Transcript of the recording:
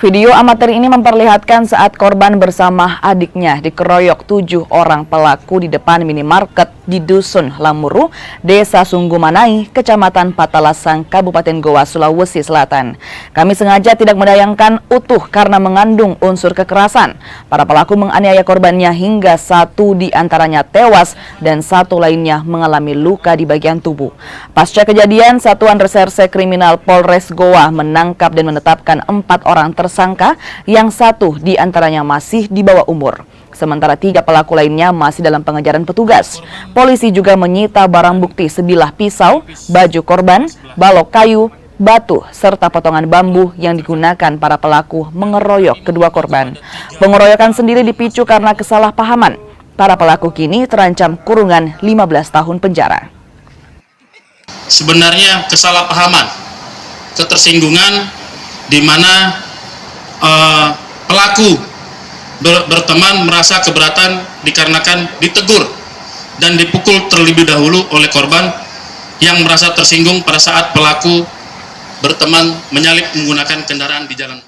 Video amatir ini memperlihatkan saat korban bersama adiknya dikeroyok 7 orang pelaku di depan minimarket di Dusun Lamuru, Desa Sunggumanai, Kecamatan Patalasang, Kabupaten Goa, Sulawesi Selatan. Kami sengaja tidak menayangkan utuh karena mengandung unsur kekerasan. Para pelaku menganiaya korbannya hingga 1 di antaranya tewas dan 1 lainnya mengalami luka di bagian tubuh. Pasca kejadian, Satuan Reserse Kriminal Polres Goa menangkap dan menetapkan 4 orang tersangka yang 1 di antaranya masih di bawah umur. Sementara 3 pelaku lainnya masih dalam pengejaran petugas. Polisi juga menyita barang bukti sebilah pisau, baju korban, balok kayu, batu, serta potongan bambu yang digunakan para pelaku mengeroyok kedua korban. Pengeroyokan sendiri dipicu karena kesalahpahaman. Para pelaku kini terancam kurungan 15 tahun penjara. Sebenarnya kesalahpahaman, ketersinggungan di mana pelaku berteman merasa keberatan dikarenakan ditegur dan dipukul terlebih dahulu oleh korban yang merasa tersinggung pada saat pelaku berteman menyalip menggunakan kendaraan di jalan.